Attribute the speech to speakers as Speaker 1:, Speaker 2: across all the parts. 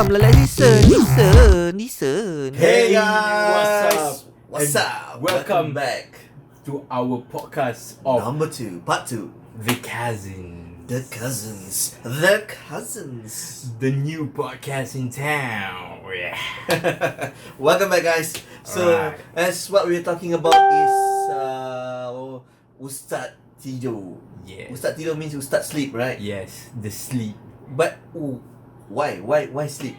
Speaker 1: Come lah, let's listen.
Speaker 2: Hey guys, what's up?
Speaker 3: Welcome
Speaker 2: back
Speaker 3: to our podcast of
Speaker 2: number 2, part 2.
Speaker 3: The Cousins.
Speaker 2: The Kuzzens,
Speaker 3: The new podcast in town. Yeah.
Speaker 2: Welcome back, guys. So,
Speaker 3: Alright.
Speaker 2: as what we're talking about is Ustaz Tido.
Speaker 3: Yes.
Speaker 2: Ustaz Tido means Ustaz sleep, right?
Speaker 3: Yes, the sleep.
Speaker 2: But why sleep?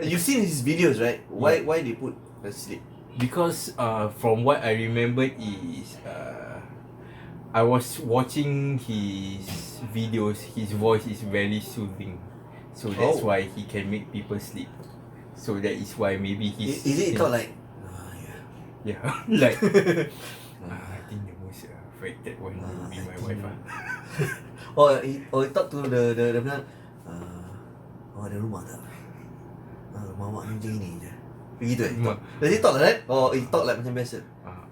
Speaker 2: You've seen his videos, right? Why they put sleep?
Speaker 3: Because from what I remember is I was watching his videos. His voice is very soothing, so that's why he can make people sleep. So that is why maybe he's.
Speaker 2: Is it thought like?
Speaker 3: Yeah, like. I think the most affected one will be my wife.
Speaker 2: He talk to the bilang, ada rumah tak? Mamak ni macam ni je. Begitu Does he talk like that? Or he talk like macam biasa?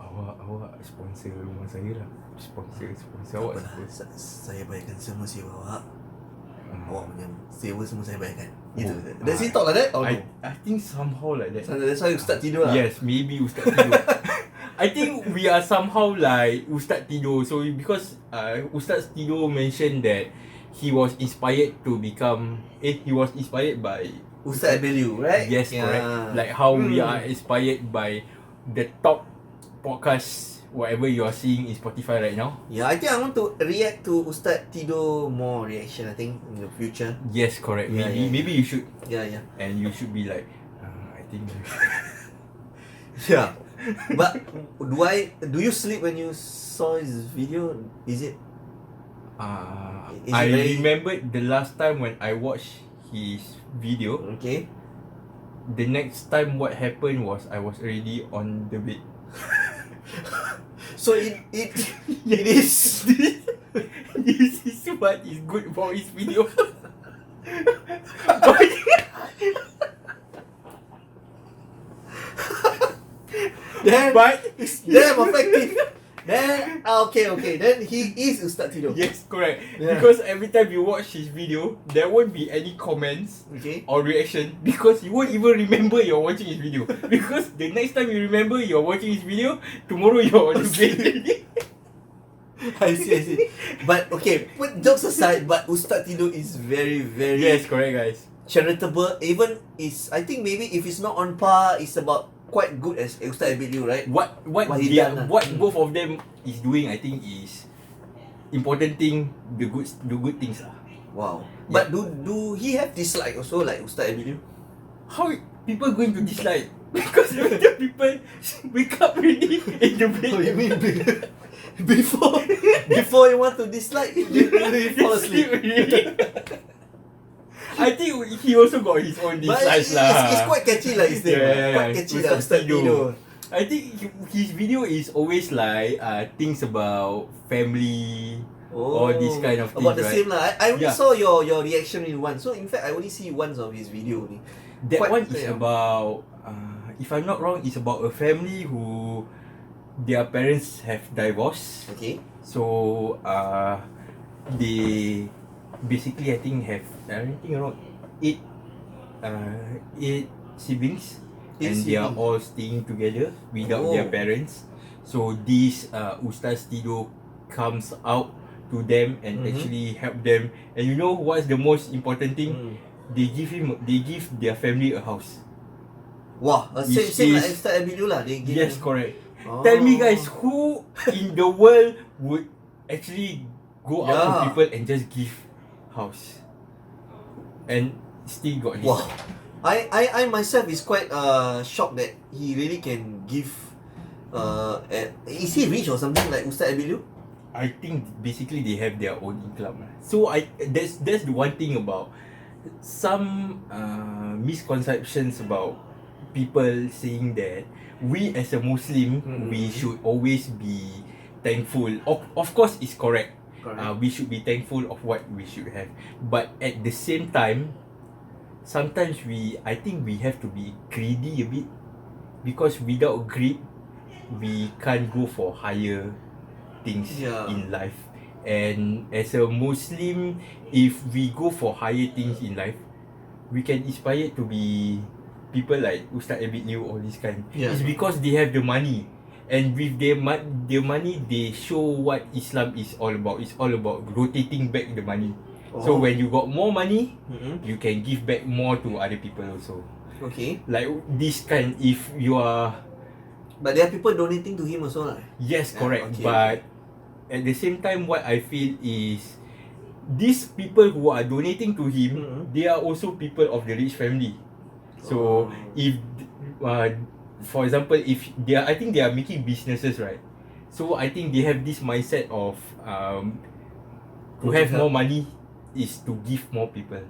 Speaker 3: Awak sponsor rumah saya lah. Sponsor awak sponsor.
Speaker 2: Saya bayarkan semua sewa awak. Awak punya sewa semua saya bayarkan. Gitu. Does he talk like that? Or no?
Speaker 3: I think somehow like that.
Speaker 2: So that's why Ustaz Tido lah.
Speaker 3: Yes, maybe Ustaz Tido. I think we are somehow like Ustaz Tido. So because Ustaz Tido mentioned that he was inspired to become. He was inspired by
Speaker 2: Ustaz Tido, right?
Speaker 3: Yes, correct. Like how we are inspired by the top podcast, whatever you are seeing in Spotify right now.
Speaker 2: Yeah, I think I want to react to Ustaz Tido more reaction. I think in the future.
Speaker 3: Yes, correct.
Speaker 2: Yeah,
Speaker 3: Maybe you should.
Speaker 2: Yeah.
Speaker 3: And you should be like, I think.
Speaker 2: Yeah. But do you sleep when you saw his video? Is it? Is
Speaker 3: I
Speaker 2: it very-
Speaker 3: remembered the last time when I watched his video.
Speaker 2: Okay.
Speaker 3: The next time what happened was I was already on the bed.
Speaker 2: So it is.
Speaker 3: This is what is good for his video. But
Speaker 2: It's damn effective. Then okay. Then he is Ustaz Tido.
Speaker 3: yes, correct.
Speaker 2: Yeah.
Speaker 3: Because every time you watch his video, there won't be any comments
Speaker 2: Okay.
Speaker 3: or reaction because you won't even remember you're watching his video. Because the next time you remember you're watching his video, tomorrow you're on the bed.
Speaker 2: I see. But okay, put jokes aside. But Ustaz Tido is very
Speaker 3: Yes, correct, guys.
Speaker 2: charitable. Even I think maybe if it's not on par, it's about quite good as Ustaz Tido, right?
Speaker 3: What
Speaker 2: he
Speaker 3: they
Speaker 2: done lah.
Speaker 3: what both of them is doing, I think, is important thing. The good things lah.
Speaker 2: Wow.
Speaker 3: Yeah.
Speaker 2: But do he have dislike also like Ustaz Tido?
Speaker 3: How people going to dislike? Because every time people wake up already in the bed.
Speaker 2: Oh, you mean before you want to dislike, you fall asleep.
Speaker 3: I think he also got his own
Speaker 2: But
Speaker 3: dislikes
Speaker 2: it's quite catchy lah his name.
Speaker 3: Yeah.
Speaker 2: Quite catchy lah Ustaz Tido.
Speaker 3: I think his video is always like things about family or this kind of things,
Speaker 2: about the
Speaker 3: right?
Speaker 2: same lah. I only
Speaker 3: Yeah.
Speaker 2: saw your reaction in one. So in fact I only see once of his video ni.
Speaker 3: That
Speaker 2: Quite-
Speaker 3: one is about if I'm not wrong, it's about a family who their parents have divorced.
Speaker 2: Okay.
Speaker 3: So they basically I think have around 8 siblings, and they are all staying together without their parents. So this Ustaz Tido comes out to them and actually help them. And you know what's the most important thing? They give their family a house.
Speaker 2: Wah,
Speaker 3: Which
Speaker 2: same like
Speaker 3: is-
Speaker 2: Ustaz Tido lah. They give
Speaker 3: Yes,
Speaker 2: them-
Speaker 3: correct.
Speaker 2: Oh.
Speaker 3: Tell me guys, who in the world would actually go out to
Speaker 2: Yeah.
Speaker 3: people and just give house and still got his.
Speaker 2: Wow. I myself is quite shocked that he really can give. Is he rich or something like Ustaz Tido?
Speaker 3: I think basically they have their own income. So that's the one thing about some misconceptions about people saying that we as a Muslim we should always be thankful. Of course it's correct. We should be thankful of what we should have. But at the same time, sometimes I think we have to be greedy a bit, because without greed we can't go for higher things in life. And as a Muslim, if we go for higher things in life, we can inspire to be people like Ustaz Liu, all this kind.
Speaker 2: Yeah.
Speaker 3: It's because they have the money. And with their money, they show what Islam is all about. It's all about rotating back the money. So when you got more money, you can give back more to other people also.
Speaker 2: Okay.
Speaker 3: Like this kind, if you are...
Speaker 2: But there are people donating to him also lah.
Speaker 3: Yes, correct.
Speaker 2: Okay.
Speaker 3: But at the same time, what I feel is these people who are donating to him, they are also people of the rich family. So if for example, if they are, I think they are making businesses, right? So I think they have this mindset of to have more money is to give more people.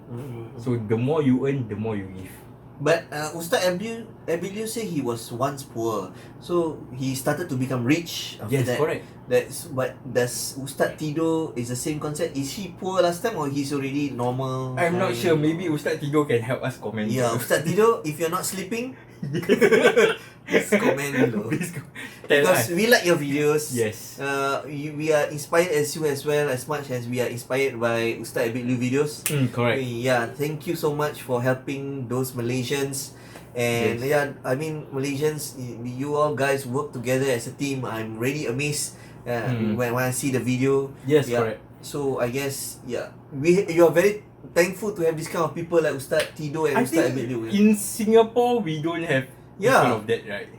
Speaker 3: So the more you earn, the more you give.
Speaker 2: But Ustaz Liu said he was once poor, so he started to become rich after
Speaker 3: Yes,
Speaker 2: that.
Speaker 3: correct.
Speaker 2: But does Ustaz Tido is the same concept? Is he poor last time or he's already normal?
Speaker 3: I'm not sure. Maybe Ustaz Tido can help us comment.
Speaker 2: Yeah, Ustaz Tido, if you're not sleeping, please comment below.
Speaker 3: Please tell
Speaker 2: Because
Speaker 3: us.
Speaker 2: we like your videos.
Speaker 3: Yes.
Speaker 2: We are inspired as you as well, as much as we are inspired by Ustaz Liu videos.
Speaker 3: Correct.
Speaker 2: Yeah, thank you so much for helping those Malaysians. And
Speaker 3: Yes.
Speaker 2: yeah, I mean Malaysians, you all guys work together as a team. I'm really amazed when I see the video.
Speaker 3: Yes,
Speaker 2: Yeah.
Speaker 3: correct.
Speaker 2: So I guess you are very thankful to have this kind of people like Ustaz Tido and
Speaker 3: I
Speaker 2: Ustaz
Speaker 3: think
Speaker 2: Liu.
Speaker 3: in Singapore we don't have
Speaker 2: Yeah.
Speaker 3: kind of that, right?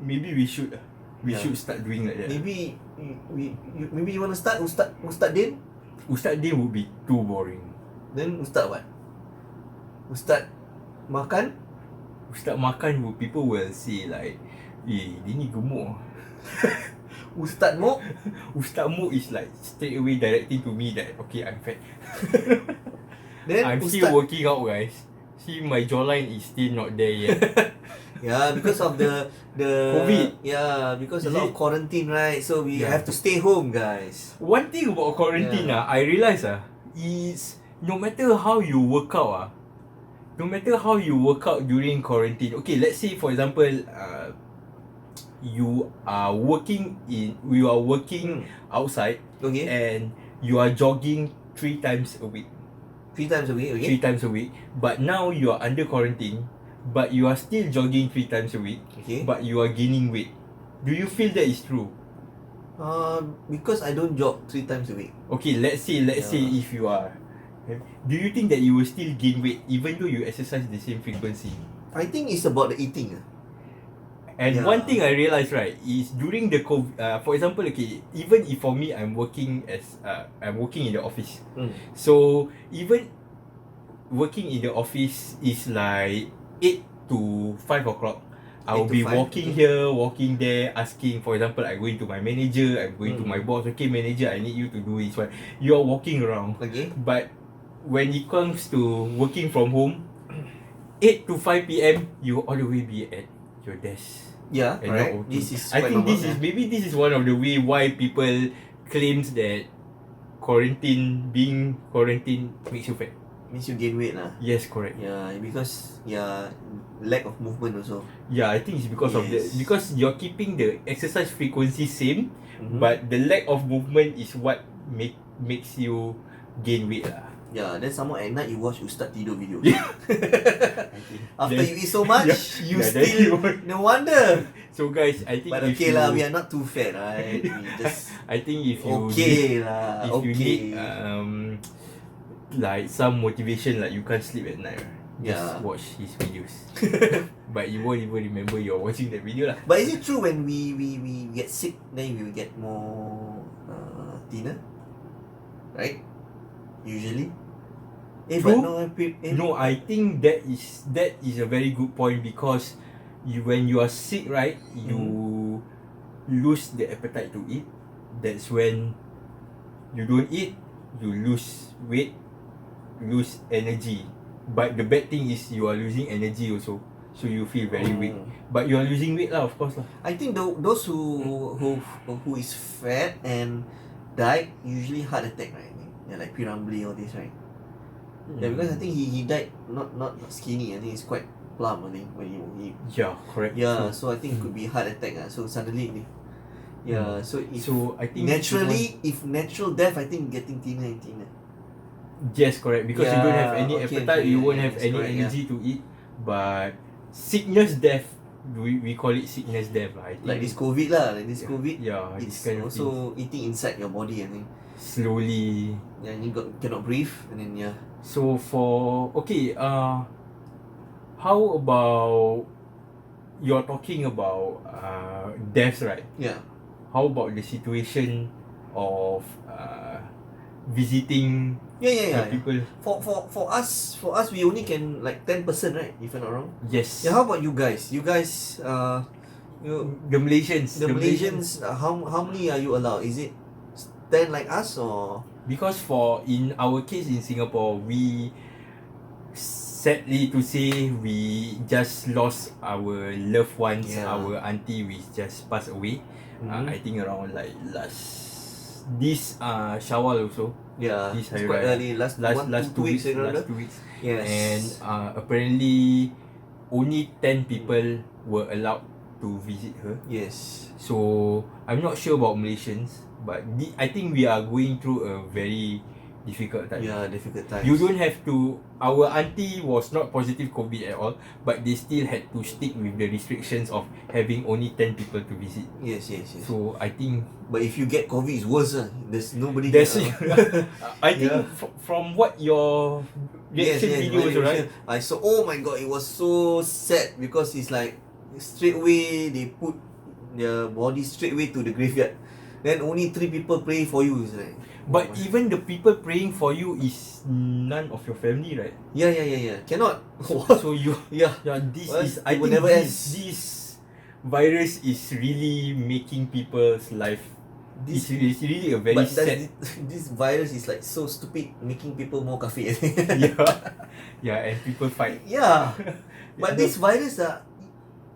Speaker 3: Maybe we should should start doing like that.
Speaker 2: Maybe you want to start Ustaz Din?
Speaker 3: Ustaz Din would be too boring.
Speaker 2: Then Ustaz what? Ustaz Makan?
Speaker 3: Ustaz Makan, people will say like, dia ni gemuk.
Speaker 2: Ustaz Mok?
Speaker 3: Ustaz Moo is like straight away directing to me that okay, I'm fat.
Speaker 2: Then
Speaker 3: I'm still working out, guys. See, my jawline is still not there yet.
Speaker 2: Yeah, because of the
Speaker 3: COVID.
Speaker 2: Yeah, because a
Speaker 3: Is
Speaker 2: lot of
Speaker 3: it?
Speaker 2: quarantine, right? So we
Speaker 3: Yeah.
Speaker 2: have to stay home, guys.
Speaker 3: One thing about quarantine, I realise is no matter how you work out, during quarantine. Okay, let's say for example, you are working outside
Speaker 2: Okay.
Speaker 3: and you are jogging 3 times a week.
Speaker 2: 3 times a week, okay?
Speaker 3: 3 times a week. But now you are under quarantine, but you are still jogging 3 times a week,
Speaker 2: Okay.
Speaker 3: but you are gaining weight. Do you feel that is true?
Speaker 2: Because I don't jog 3 times a week.
Speaker 3: Okay, let's say if you are, do you think that you will still gain weight even though you exercise the same frequency?
Speaker 2: I think it's about the eating.
Speaker 3: And
Speaker 2: Yeah.
Speaker 3: one thing I realized, right, is during the COVID, for example, okay, even if for me I'm working in the office. So even working in the office is like 8 to 5 o'clock. I will
Speaker 2: 8 to
Speaker 3: be
Speaker 2: 5,
Speaker 3: walking
Speaker 2: okay.
Speaker 3: here, walking there, asking, for example, I'm going to my manager, I'm going to my boss, okay, manager, I need you to do this one. You are walking around.
Speaker 2: Okay.
Speaker 3: But when it comes to working from home, 8 to 5 p.m., you all the way be at your desk.
Speaker 2: Yeah,
Speaker 3: And
Speaker 2: correct.
Speaker 3: not working.
Speaker 2: This is
Speaker 3: I
Speaker 2: quite
Speaker 3: think
Speaker 2: normal,
Speaker 3: maybe this is one of the way why people claims that being quarantined makes you fat.
Speaker 2: means you gain weight lah.
Speaker 3: Yes, correct.
Speaker 2: Yeah, because lack of movement also.
Speaker 3: Yeah, I think it's because of that.
Speaker 2: Yes.
Speaker 3: Because you're keeping the exercise frequency same,
Speaker 2: Mhm.
Speaker 3: but the lack of movement is what makes you gain weight lah.
Speaker 2: Yeah, then some more at night you watch Ustaz Tido video.
Speaker 3: Yeah.
Speaker 2: After
Speaker 3: Then-
Speaker 2: you eat so much, you
Speaker 3: Yeah, then
Speaker 2: still
Speaker 3: you-
Speaker 2: no wonder.
Speaker 3: So guys, I think
Speaker 2: But
Speaker 3: if
Speaker 2: okay
Speaker 3: you,
Speaker 2: lah, we are not too fat, right? We just
Speaker 3: I think if you
Speaker 2: okay lah.
Speaker 3: if you need
Speaker 2: Okay.
Speaker 3: like some motivation, like you can't sleep at night, right? Just
Speaker 2: Yeah.
Speaker 3: watch his videos. But you won't even remember you're watching that video lah.
Speaker 2: But is it true when we get sick, then we will get more thinner? Right? Usually.
Speaker 3: True.
Speaker 2: But
Speaker 3: No, I think that is a very good point because when you are sick, right, you lose the appetite to eat. That's when you don't eat, you lose weight, lose energy. But the bad thing is you are losing energy also, so you feel very weak. But you are losing weight lah, of course lah.
Speaker 2: I think those who is fat and died usually heart attack, right? Yeah, like Pirambli, all this, right? Yeah, because I think he died not skinny. I think he's quite plump. I think when he
Speaker 3: Yeah, correct.
Speaker 2: yeah,
Speaker 3: So,
Speaker 2: so I think it could be heart attack. So suddenly Yeah, so if
Speaker 3: So I think
Speaker 2: naturally, if natural death, I think getting thinner and thinner.
Speaker 3: yes, correct. Because you don't have any appetite, you won't have
Speaker 2: yes,
Speaker 3: any
Speaker 2: correct,
Speaker 3: energy to eat. But sickness death, we call it sickness death lah. I think
Speaker 2: Like this COVID lah, like this COVID.
Speaker 3: yeah, this
Speaker 2: It's
Speaker 3: kind of things.
Speaker 2: also eating inside your body, I think.
Speaker 3: Slowly.
Speaker 2: Yeah, and you cannot breathe, and then yeah.
Speaker 3: So how about you're talking about deaths, right?
Speaker 2: Yeah.
Speaker 3: How about the situation of visiting
Speaker 2: Yeah.
Speaker 3: people?
Speaker 2: For us, we only can like 10%, right? If I'm not wrong.
Speaker 3: Yes.
Speaker 2: Yeah. How about you guys? You guys,
Speaker 3: The Malaysians.
Speaker 2: the Malaysians. How many are you allowed? Is it 10 like us or?
Speaker 3: Because in our case in Singapore, we sadly to say we just lost our loved ones.
Speaker 2: Yeah.
Speaker 3: Our auntie which just passed away. I think around like this Shawwal also.
Speaker 2: Yeah,
Speaker 3: This
Speaker 2: it's
Speaker 3: hari
Speaker 2: quite
Speaker 3: raya.
Speaker 2: early. Last
Speaker 3: Two weeks.
Speaker 2: I remember.
Speaker 3: Last 2 weeks.
Speaker 2: Yes.
Speaker 3: And apparently only 10 people were allowed to visit her.
Speaker 2: Yes.
Speaker 3: So I'm not sure about Malaysians, but I think we are going through a very difficult time.
Speaker 2: Yeah, difficult times.
Speaker 3: You don't have to. Our auntie was not positive COVID at all, but they still had to stick with the restrictions of having only 10 people to visit.
Speaker 2: Yes.
Speaker 3: So I think
Speaker 2: But if you get COVID, it's worse. There's nobody.
Speaker 3: that's
Speaker 2: can,
Speaker 3: I think
Speaker 2: Yeah.
Speaker 3: from what your reaction videos,
Speaker 2: my
Speaker 3: right?
Speaker 2: reaction, I saw. Oh my god, it was so sad because it's like straight away they put their body straight away to the graveyard. Then only 3 people pray for you. It's like,
Speaker 3: But
Speaker 2: oh my-
Speaker 3: even the people praying for you is none of your family, right?
Speaker 2: yeah. Cannot.
Speaker 3: So you
Speaker 2: Yeah.
Speaker 3: this
Speaker 2: Well,
Speaker 3: is
Speaker 2: it
Speaker 3: I
Speaker 2: will
Speaker 3: think
Speaker 2: never
Speaker 3: this virus is really making people's life.
Speaker 2: This
Speaker 3: It's really a very
Speaker 2: but
Speaker 3: sad.
Speaker 2: this virus is like so stupid, making people more kafir.
Speaker 3: Yeah, and people fight.
Speaker 2: Yeah. But
Speaker 3: The-
Speaker 2: this virus,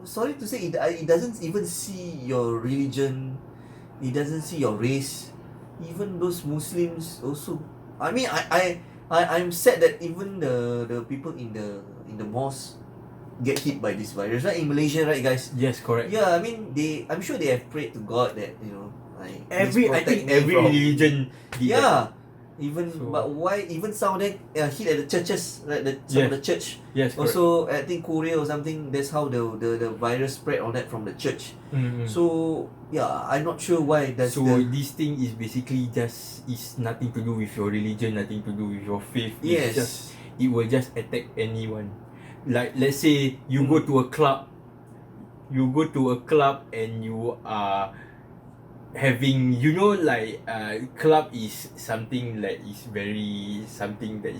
Speaker 2: sorry to say, it doesn't even see your religion. It doesn't see your race. Even those Muslims also. I mean, I'm sad that even the people in the mosque get hit by this virus. Right in Malaysia, right, guys?
Speaker 3: Yes, correct.
Speaker 2: Yeah, I mean, I'm sure they have prayed to God that
Speaker 3: I
Speaker 2: please
Speaker 3: think
Speaker 2: protect me
Speaker 3: every
Speaker 2: from-
Speaker 3: religion did that.
Speaker 2: Yeah. Even
Speaker 3: So-
Speaker 2: but why even some of them hit at the churches, like
Speaker 3: Yeah.
Speaker 2: the church.
Speaker 3: Yes, correct.
Speaker 2: Also, I think Korea or something. That's how the virus spread all that from the church. So yeah, I'm not sure why. That's
Speaker 3: so
Speaker 2: the
Speaker 3: this thing is basically just is nothing to do with your religion, nothing to do with your faith.
Speaker 2: yes.
Speaker 3: It's just it will just attack anyone. Like let's say you go to a club, and you are having club is something that is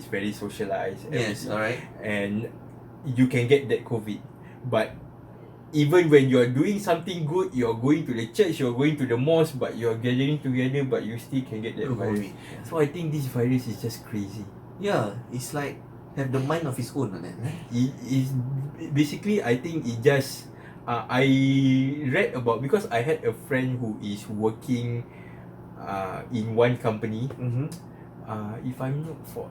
Speaker 3: very socialized.
Speaker 2: Yes, alright.
Speaker 3: And you can get that COVID. But even when you're doing something good, you're going to the church, you're going to the mosque, but you're gathering together, but you still can get that virus. So I think this virus is just crazy.
Speaker 2: Yeah, it's like have the mind of its own, right?
Speaker 3: It is basically, I think it just I read about, because I had a friend who is working in one company.
Speaker 2: Mm-hmm.
Speaker 3: If I'm not for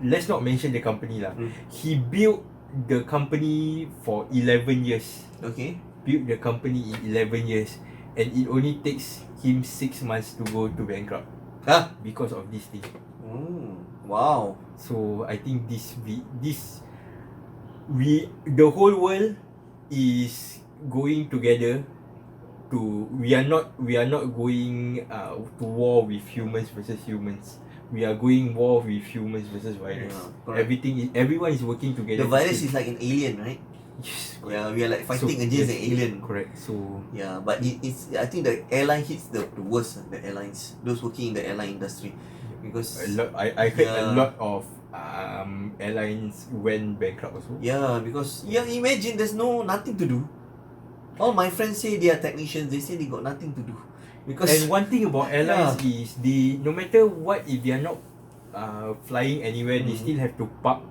Speaker 3: let's not mention the company lah. He built the company for 11 years.
Speaker 2: Okay.
Speaker 3: Built the company in 11 years, and it only takes him 6 months to go to bankrupt because of this thing.
Speaker 2: Wow.
Speaker 3: So I think the whole world is going together to we are not going to war with humans versus humans. We are going war with humans versus virus.
Speaker 2: Yeah,
Speaker 3: Everyone is working together.
Speaker 2: The virus is like an alien, right?
Speaker 3: Yes.
Speaker 2: Yeah, we are like fighting against an alien.
Speaker 3: Correct. So
Speaker 2: Yeah, but it's I think the airline hits the worst. The airlines, those working in the airline industry, because
Speaker 3: I heard a
Speaker 2: Yeah.
Speaker 3: lot of airlines went bankrupt also.
Speaker 2: because imagine there's nothing to do. All my friends say they are technicians. They say they got nothing to do because
Speaker 3: And one thing about airlines is no matter what, if they are not flying anywhere, they still have to park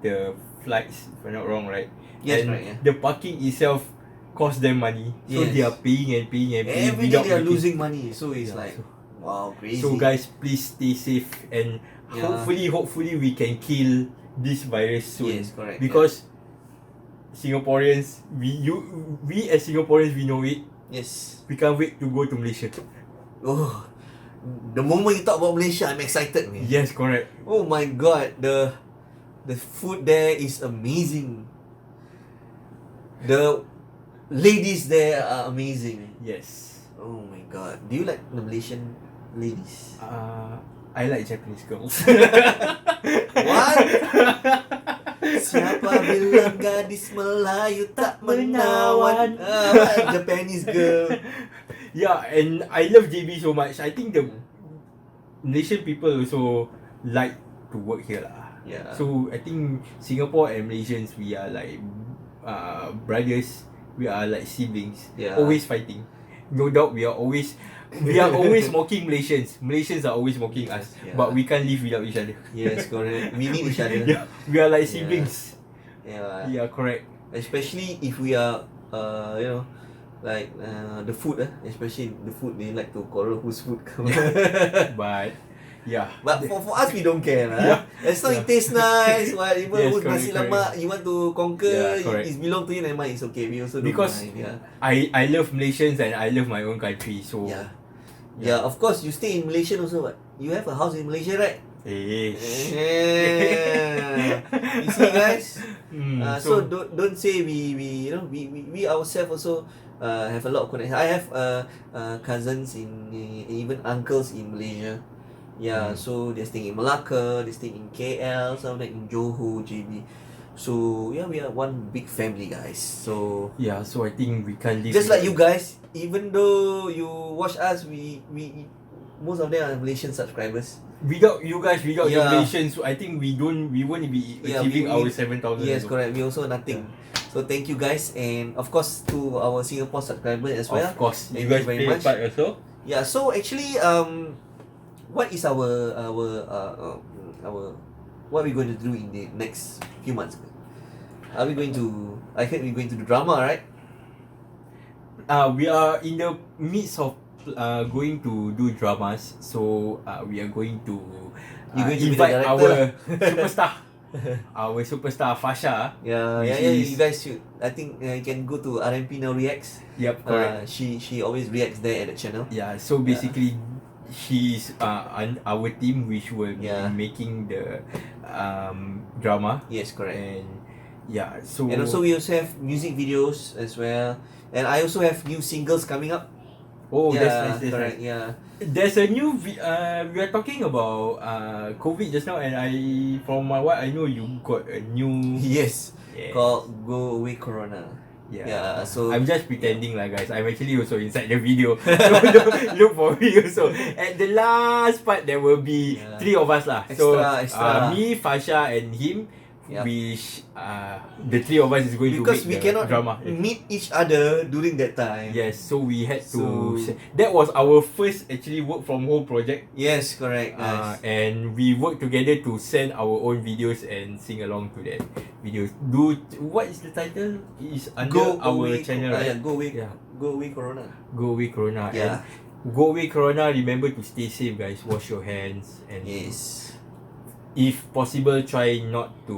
Speaker 3: the flights, if I'm not wrong, right?
Speaker 2: Yes,
Speaker 3: and
Speaker 2: right, yeah.
Speaker 3: the parking itself costs them money. So
Speaker 2: Yes.
Speaker 3: they are paying
Speaker 2: every day
Speaker 3: without
Speaker 2: they are
Speaker 3: working.
Speaker 2: losing money. So it's
Speaker 3: Yeah,
Speaker 2: like
Speaker 3: so-
Speaker 2: wow, crazy.
Speaker 3: So guys, please stay safe, and
Speaker 2: Yeah.
Speaker 3: hopefully we can kill this virus soon.
Speaker 2: Yes, correct.
Speaker 3: Because Singaporeans, we as Singaporeans, we know it.
Speaker 2: Yes.
Speaker 3: We can't wait to go to Malaysia.
Speaker 2: Oh, the moment you talk about Malaysia, I'm excited, man.
Speaker 3: Yes, correct.
Speaker 2: Oh my god, the food there is amazing. The ladies there are amazing.
Speaker 3: Yes.
Speaker 2: Oh my god. Do you like the Malaysian ladies?
Speaker 3: I like Japanese girls.
Speaker 2: What? Siapa bilang gadis Melayu tak menawan? Japanese girl.
Speaker 3: Yeah, and I love JB so much. I think the Malaysian people also like to work here lah.
Speaker 2: Yeah.
Speaker 3: So I think Singapore and Malaysians, we are like brothers. We are like siblings.
Speaker 2: Yeah.
Speaker 3: Always fighting. No doubt we are always mocking Malaysians. Malaysians are always mocking us.
Speaker 2: Yeah.
Speaker 3: But we can't live without each other.
Speaker 2: Yes, correct. We need each other.
Speaker 3: Yeah, we are like siblings.
Speaker 2: Yeah.
Speaker 3: Yeah, correct.
Speaker 2: Especially if we are, like the food. Especially the food, they like to quarrel whose food come.
Speaker 3: But yeah.
Speaker 2: But for us, we don't care.
Speaker 3: Yeah.
Speaker 2: As long as it tastes nice, whatever,
Speaker 3: Yes,
Speaker 2: who's
Speaker 3: correct,
Speaker 2: nasi lemak you want to conquer,
Speaker 3: Yeah, correct.
Speaker 2: it belong to you, never mind, it's okay. We also don't
Speaker 3: Because
Speaker 2: mind. Yeah.
Speaker 3: I love Malaysians and I love my own country. So
Speaker 2: Yeah. Yeah, of course, you stay in Malaysia also, what? You have a house in Malaysia, right?
Speaker 3: Eh.
Speaker 2: Yeah. You see, guys? So
Speaker 3: so
Speaker 2: don't say we ourselves also have a lot of connections. I have cousins in even uncles in Malaysia. Yeah, so they're staying in Malacca, they're staying in KL, some of them in Johor, JB. So yeah, we are one big family, guys. So
Speaker 3: yeah, so I think we can't live
Speaker 2: just like you
Speaker 3: without-
Speaker 2: guys, even though you watch us, we most of them are Malaysian subscribers.
Speaker 3: Without you guys, without the
Speaker 2: Yeah.
Speaker 3: Malaysians, I think we won't be
Speaker 2: Yeah,
Speaker 3: achieving
Speaker 2: we-
Speaker 3: our 7,000.
Speaker 2: Yes, correct. We also nothing. So thank you guys, and of course to our Singapore subscribers as well.
Speaker 3: Of course,
Speaker 2: Thank
Speaker 3: you guys
Speaker 2: you very
Speaker 3: play a
Speaker 2: much.
Speaker 3: part also.
Speaker 2: Yeah. So actually, what is our what are we going to do in the next few months? Are we going to? I heard we're going to do drama, right?
Speaker 3: We are in the midst of going to do dramas, so we are going to
Speaker 2: You're going to be the
Speaker 3: invite
Speaker 2: director
Speaker 3: our superstar, our superstar Fasha.
Speaker 2: Yeah,
Speaker 3: Which
Speaker 2: yeah.
Speaker 3: is-
Speaker 2: You guys should. I think you can go to RMP Now Reacts.
Speaker 3: Yep, correct.
Speaker 2: She always reacts there at the channel.
Speaker 3: Yeah, so basically, she's on our team, which will be
Speaker 2: Yeah.
Speaker 3: making the drama,
Speaker 2: Yes, correct.
Speaker 3: and yeah, so
Speaker 2: And also we also have music videos as well. And I also have new singles coming up.
Speaker 3: oh,
Speaker 2: yeah,
Speaker 3: that's nice. That's
Speaker 2: correct.
Speaker 3: nice.
Speaker 2: Yeah.
Speaker 3: There's a new we are talking about COVID just now, and from what I know, you got a new
Speaker 2: Yes.
Speaker 3: Yes.
Speaker 2: Called Go Away Corona.
Speaker 3: Yeah.
Speaker 2: Yeah, so-
Speaker 3: I'm just pretending lah, guys. I'm actually also inside the video. So look for me also. At the last part, there will be
Speaker 2: Yeah.
Speaker 3: 3 of us lah. So
Speaker 2: Extra.
Speaker 3: me, Fasha, and him.
Speaker 2: Yup.
Speaker 3: Which the 3 of us is going
Speaker 2: Because
Speaker 3: to
Speaker 2: we
Speaker 3: make the
Speaker 2: cannot
Speaker 3: drama.
Speaker 2: meet each other during that time.
Speaker 3: Yes, so we had to.
Speaker 2: So-
Speaker 3: That was our first actually work from home project.
Speaker 2: Yes, correct. Nice.
Speaker 3: And we work together to send our own videos and sing along to that videos. What is the title? Is under our channel, right?
Speaker 2: Yeah, Go Away.
Speaker 3: Yeah.
Speaker 2: Go Away Corona.
Speaker 3: Go Away Corona.
Speaker 2: Yeah.
Speaker 3: And Go Away Corona. Remember to stay safe, guys. Wash your hands, and
Speaker 2: Yes.
Speaker 3: if possible, try not to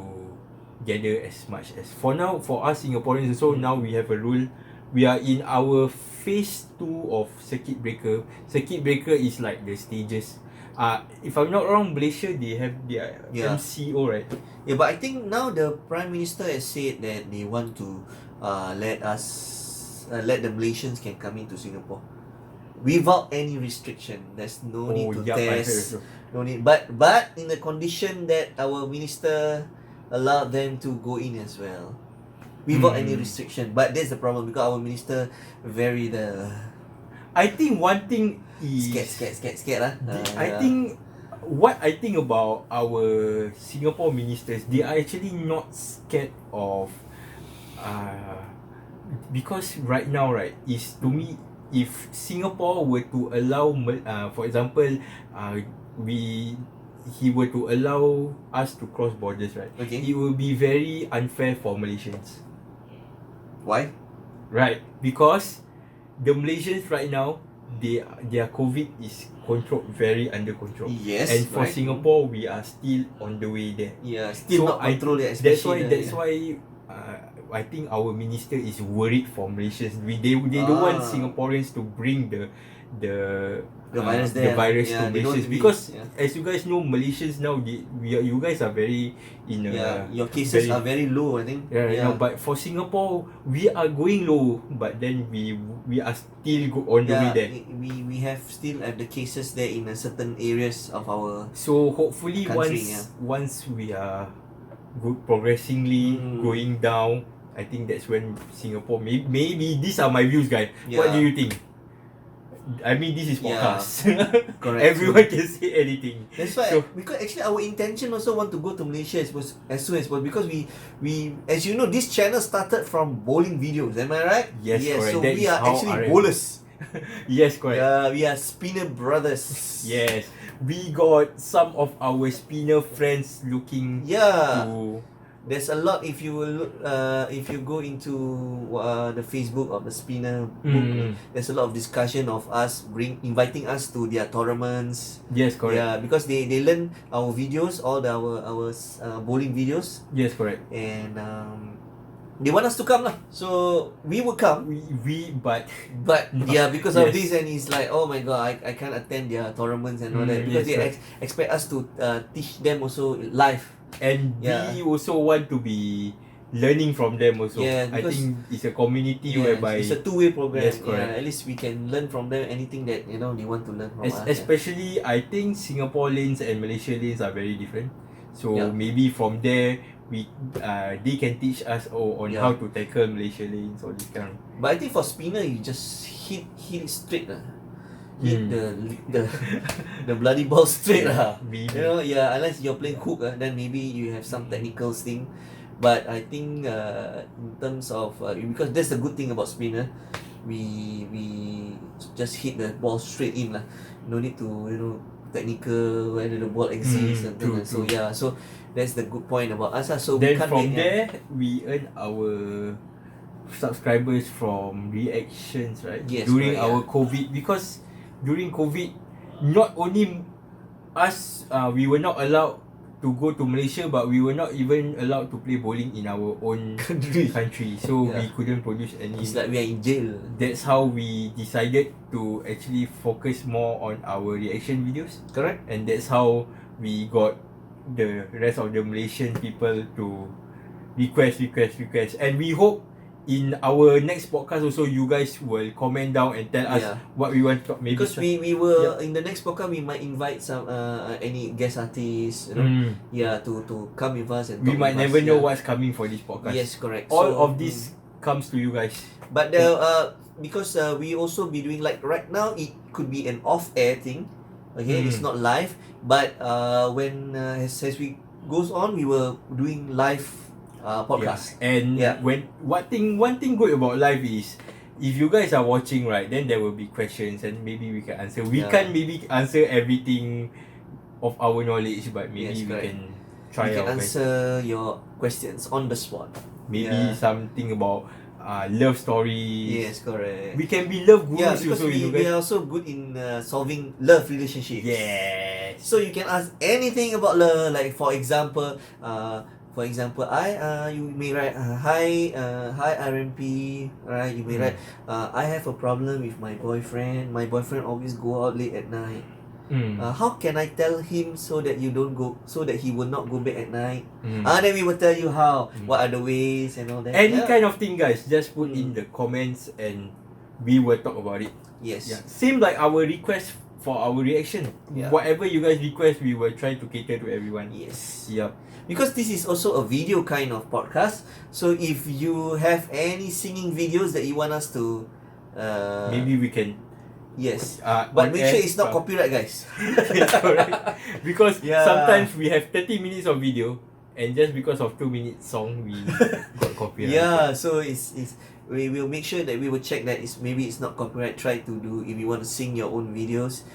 Speaker 3: gather as much as. For now, for us Singaporeans also, now we have a rule. We are in our phase 2 of circuit breaker. Circuit breaker is like the stages. If I'm not wrong, Malaysia, they have their
Speaker 2: Yeah.
Speaker 3: MCO, right?
Speaker 2: Yeah, but I think now the Prime Minister has said that they want to let the Malaysians can come into Singapore without any restriction. There's no need to
Speaker 3: yup, I heard
Speaker 2: test.
Speaker 3: also.
Speaker 2: No need, but in the condition that our minister allowed them to go in as well, without any restriction. But that's the problem because our minister very
Speaker 3: I think one thing is
Speaker 2: scared lah.
Speaker 3: I think what I think about our Singapore ministers, they are actually not scared of because right now, right, is to me, if Singapore were to allow for example, he were to allow us to cross borders, right,
Speaker 2: Okay.
Speaker 3: it will be very unfair for Malaysians,
Speaker 2: Why?
Speaker 3: right? Because the Malaysians right now, their COVID is controlled, very under control.
Speaker 2: Yes.
Speaker 3: And for
Speaker 2: right.
Speaker 3: Singapore, we are still on the way there.
Speaker 2: Yeah, still
Speaker 3: So
Speaker 2: not controlled yet.
Speaker 3: That's
Speaker 2: especially
Speaker 3: why I think our minister is worried for Malaysians. They don't want Singaporeans to bring the
Speaker 2: virus
Speaker 3: the
Speaker 2: there.
Speaker 3: virus
Speaker 2: Yeah,
Speaker 3: to
Speaker 2: they don't
Speaker 3: Malaysians
Speaker 2: be-
Speaker 3: because
Speaker 2: yeah.
Speaker 3: as you guys know, Malaysians now you guys are very in a
Speaker 2: Your cases are very low, I think.
Speaker 3: yeah. But for Singapore, we are going low, but then we are still on the way there.
Speaker 2: We have still have the cases there in a certain areas of our
Speaker 3: So hopefully
Speaker 2: country,
Speaker 3: once we are progressively going down, I think that's when Singapore maybe these are my views, guys. What do you think? I mean, this is podcast.
Speaker 2: Correct.
Speaker 3: Everyone can say anything.
Speaker 2: That's why, because actually our intention also want to go to Malaysia as soon as possible, because we as you know, this channel started from bowling videos. Am I right?
Speaker 3: Yes, correct.
Speaker 2: So
Speaker 3: That
Speaker 2: we
Speaker 3: is
Speaker 2: are
Speaker 3: how
Speaker 2: actually
Speaker 3: RM
Speaker 2: bowlers.
Speaker 3: Yes, correct.
Speaker 2: We are spinner brothers.
Speaker 3: Yes, we got some of our spinner friends looking to.
Speaker 2: There's a lot if you look, if you go into the Facebook of the spinner book, there's a lot of discussion of us inviting us to their tournaments.
Speaker 3: Yes, correct.
Speaker 2: Yeah, because they learn our videos, all our bowling videos.
Speaker 3: Yes, correct.
Speaker 2: And they want us to come lah. So we will come.
Speaker 3: But
Speaker 2: Yeah, because of
Speaker 3: Yes.
Speaker 2: this, and it's like, oh my god, I can't attend their tournaments and all that, because
Speaker 3: yes,
Speaker 2: they expect us to teach them also live.
Speaker 3: And we also want to be learning from them also.
Speaker 2: Yeah,
Speaker 3: I think it's a community
Speaker 2: Yeah,
Speaker 3: whereby
Speaker 2: it's a two-way program.
Speaker 3: Yes, correct.
Speaker 2: At least we can learn from them anything that they want to learn from us.
Speaker 3: especially I think Singapore lanes and Malaysia lanes are very different. So
Speaker 2: Yeah.
Speaker 3: maybe from there we they can teach us on how to tackle Malaysia lanes or this kind of.
Speaker 2: But I think for spinner, you just hit it straight lah. Hit the bloody ball straight lah.
Speaker 3: Maybe.
Speaker 2: Unless you're playing hook, then maybe you have some technical thing. But I think in terms of because that's the good thing about spinner, we just hit the ball straight in lah. No need to technical whether the ball exists and
Speaker 3: true,
Speaker 2: things. So so that's the good point about us lah. So we
Speaker 3: Then
Speaker 2: can't
Speaker 3: from
Speaker 2: get,
Speaker 3: there we earn our subscribers from reactions, right?
Speaker 2: Yes,
Speaker 3: during
Speaker 2: correct,
Speaker 3: our COVID, because during COVID, not only us, we were not allowed to go to Malaysia, but we were not even allowed to play bowling in our own country. So we couldn't produce any.
Speaker 2: It's like we are in jail.
Speaker 3: That's how we decided to actually focus more on our reaction videos.
Speaker 2: Correct.
Speaker 3: And that's how we got the rest of the Malaysian people to request. And we hope in our next podcast also you guys will comment down and tell us what we want to talk. Maybe
Speaker 2: Because we will in the next podcast we might invite some any guest artists, to come with us and
Speaker 3: we
Speaker 2: talk
Speaker 3: might
Speaker 2: with
Speaker 3: never
Speaker 2: us,
Speaker 3: know what's coming for this podcast.
Speaker 2: Yes, correct.
Speaker 3: All
Speaker 2: So,
Speaker 3: of this comes to you guys.
Speaker 2: But because we also be doing, like right now it could be an off-air thing. Okay, it's not live. But when as we goes on, we were doing live podcast.
Speaker 3: And when one thing good about live is if you guys are watching, right, then there will be questions and maybe we can answer. We can't maybe answer everything of our knowledge, but maybe we can try
Speaker 2: we can
Speaker 3: our best.
Speaker 2: answer your questions on the spot.
Speaker 3: Maybe something about love stories.
Speaker 2: Yes, correct.
Speaker 3: We can be love gurus
Speaker 2: because
Speaker 3: also,
Speaker 2: we are also good in solving love relationships.
Speaker 3: Yes.
Speaker 2: So you can ask anything about love, like for example, you may write hi RMP, right? You may write I have a problem with my boyfriend. My boyfriend always go out late at night. How can I tell him so that he will not go back at night? Then we will tell you how. What are the ways and all that.
Speaker 3: Any kind of thing, guys, just put in the comments and we will talk about it.
Speaker 2: Yes.
Speaker 3: Same like our request for our reaction. Whatever you guys request, we will try to cater to everyone.
Speaker 2: Yes.
Speaker 3: Yep.
Speaker 2: Because this is also a video kind of podcast. So if you have any singing videos that you want us to
Speaker 3: maybe we can.
Speaker 2: Yes. But make sure it's not copyright, guys.
Speaker 3: Correct. Because sometimes we have 30 minutes of video and just because of 2 minutes song we got copyright.
Speaker 2: So we will make sure that we will check that maybe it's not copyright. Try to do, if you want to sing your own videos,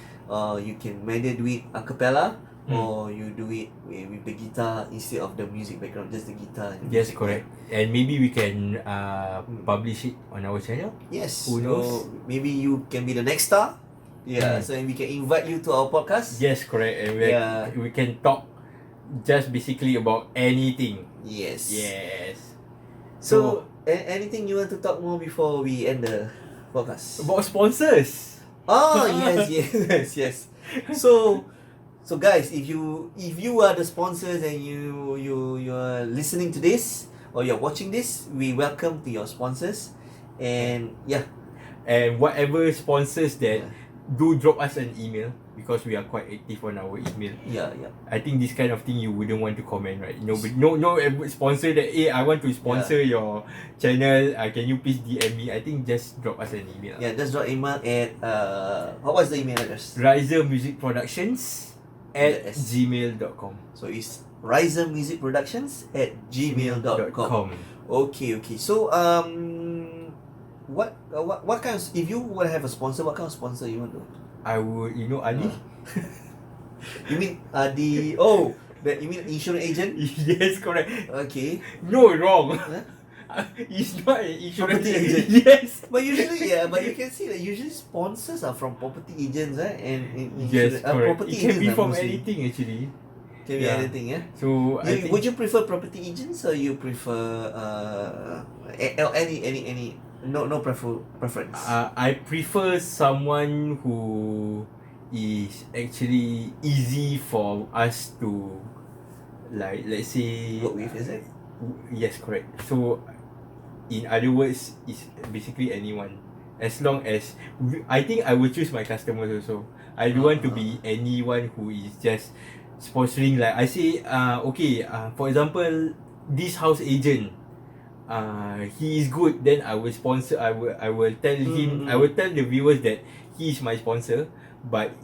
Speaker 2: you can either do it a cappella or you do it with the guitar instead of the music background, just the guitar.
Speaker 3: Yes, correct. And maybe we can publish it on our channel.
Speaker 2: Yes.
Speaker 3: Who knows?
Speaker 2: Maybe you can be the next star. So we can invite you to our podcast.
Speaker 3: Yes, correct. And we can talk just basically about anything.
Speaker 2: Yes. So, anything you want to talk more before we end the podcast?
Speaker 3: about sponsors.
Speaker 2: Oh yes. So guys, if you are the sponsors and you are listening to this or you're watching this, we welcome to your sponsors, and
Speaker 3: And whatever sponsors that do drop us an email, because we are quite active on our email. I think this kind of thing you wouldn't want to comment, right? No sponsor that I want to sponsor your channel. Can you please DM me? I think just drop us an email.
Speaker 2: Yeah, just drop email at what was the email address?
Speaker 3: risermusicproductions@gmail.com.
Speaker 2: So it's risermusicproductions@gmail.com. Okay. So what kind of, if you want to have a sponsor, what kind of sponsor you want to?
Speaker 3: I would, Adi.
Speaker 2: You mean Adi? Oh, that you mean insurance agent?
Speaker 3: Yes, correct.
Speaker 2: Okay.
Speaker 3: No, wrong.
Speaker 2: Huh?
Speaker 3: He's not an insurance
Speaker 2: Property
Speaker 3: agent.
Speaker 2: agent.
Speaker 3: Yes.
Speaker 2: But usually, but you can see that usually sponsors are from property agents, right? And
Speaker 3: Yes, correct.
Speaker 2: property
Speaker 3: It can be
Speaker 2: agents
Speaker 3: from
Speaker 2: mostly.
Speaker 3: anything actually.
Speaker 2: Can be anything, yeah.
Speaker 3: So I think,
Speaker 2: Would you prefer property agents or you prefer any no preference?
Speaker 3: I prefer someone who is actually easy for us to, like, let's say,
Speaker 2: Work with, is it?
Speaker 3: Yes, correct. So in other words, it's basically anyone. As long as I think I will choose my customers also. I don't want to be anyone who is just sponsoring, like I say, for example, this house agent, he is good, then I will sponsor. I will tell him. I will tell the viewers that he is my sponsor, but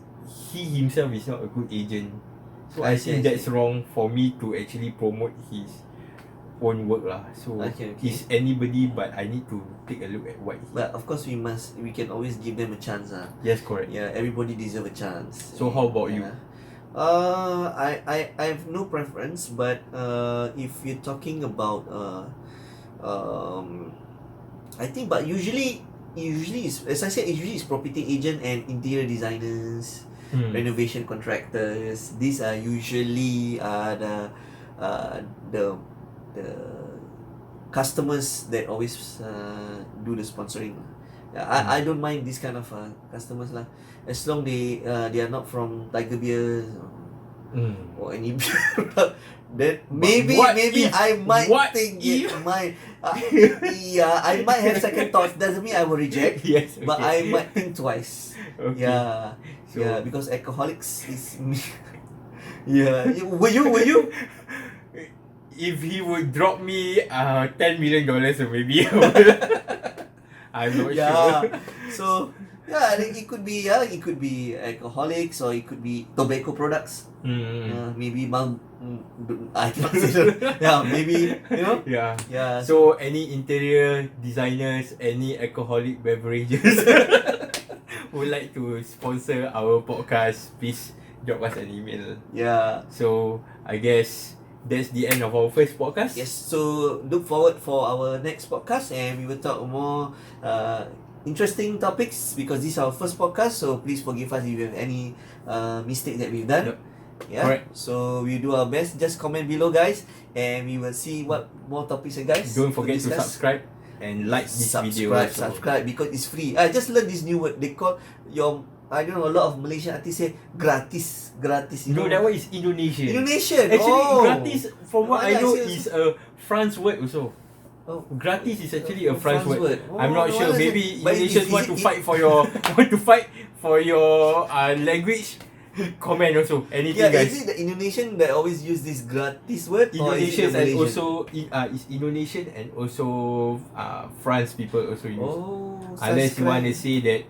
Speaker 3: he himself is not a good agent. So I think that's wrong for me to actually promote his own work lah. So he's anybody, but I need to take a look at what he.
Speaker 2: But of course we can always give them a chance.
Speaker 3: Yes, correct.
Speaker 2: Yeah, everybody deserve a chance.
Speaker 3: So how about you?
Speaker 2: I have no preference, but if you're talking about I think, but usually is, as I said, usually is property agent and interior designers, renovation contractors. These are usually the customers that always do the sponsoring. I don't mind this kind of customers lah, as long they are not from Tiger Beer or any beer. Then maybe I might think it might I might have second thoughts. Doesn't mean I will reject.
Speaker 3: Yes, okay.
Speaker 2: But I might think twice.
Speaker 3: Okay. So,
Speaker 2: because alcoholics is Will you?
Speaker 3: If he would drop me $10 million, maybe I'm not sure.
Speaker 2: So I think it could be alcoholics, or it could be tobacco products. Maybe I don't know. Maybe Yeah.
Speaker 3: So any interior designers, any alcoholic beverages would like to sponsor our podcast, please drop us an email.
Speaker 2: Yeah.
Speaker 3: So I guess that's the end of our first podcast.
Speaker 2: Yes. So look forward for our next podcast, and we will talk more interesting topics, because this is our first podcast. So please forgive us if you have any mistake that we've done.
Speaker 3: Yep.
Speaker 2: Yeah.
Speaker 3: Correct.
Speaker 2: So we do our best. Just comment below, guys, and we will see what more topics, guys.
Speaker 3: Don't forget to subscribe and like this video.
Speaker 2: Subscribe, because it's free. I just learned this new word. They call I don't know, a lot of Malaysian artists say gratis.
Speaker 3: No, that one is Indonesian.
Speaker 2: Actually,
Speaker 3: gratis, from what I know, is a France word also.
Speaker 2: Oh,
Speaker 3: gratis is actually a France word.
Speaker 2: Oh,
Speaker 3: I'm not sure. Maybe
Speaker 2: but
Speaker 3: Indonesians want to fight for your language. Comment also. Anything, guys.
Speaker 2: Is it the Indonesian that always use this gratis word?
Speaker 3: Indonesian,
Speaker 2: or is it
Speaker 3: and also it's Indonesian and also France people also use. Unless you want to say that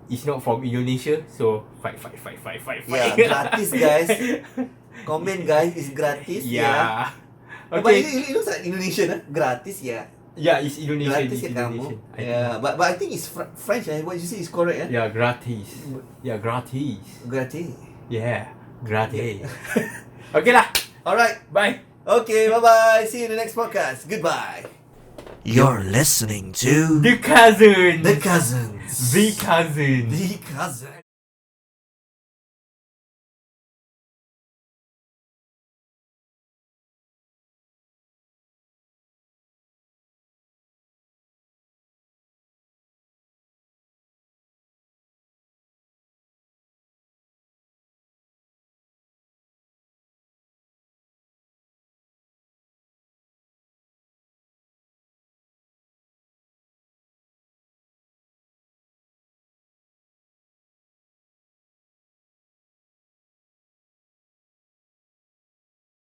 Speaker 3: it's not from Indonesia, so fight.
Speaker 2: Yeah, gratis, guys. Comment, guys, it's gratis.
Speaker 3: Yeah.
Speaker 2: Okay. But it looks like Indonesian, gratis, yeah.
Speaker 3: Yeah, it's Indonesian.
Speaker 2: Gratis,
Speaker 3: it's Indonesian.
Speaker 2: Yeah, but I think it's French. What you say is correct,
Speaker 3: Yeah, gratis. Yeah, gratis.
Speaker 2: Gratis.
Speaker 3: Yeah, gratis. Okay lah.
Speaker 2: Alright.
Speaker 3: Bye.
Speaker 2: Okay, bye-bye. See you in the next podcast. Goodbye. You're listening to
Speaker 3: The Cousins.
Speaker 2: The Cousins.
Speaker 3: The Cousins.
Speaker 2: The Cousins.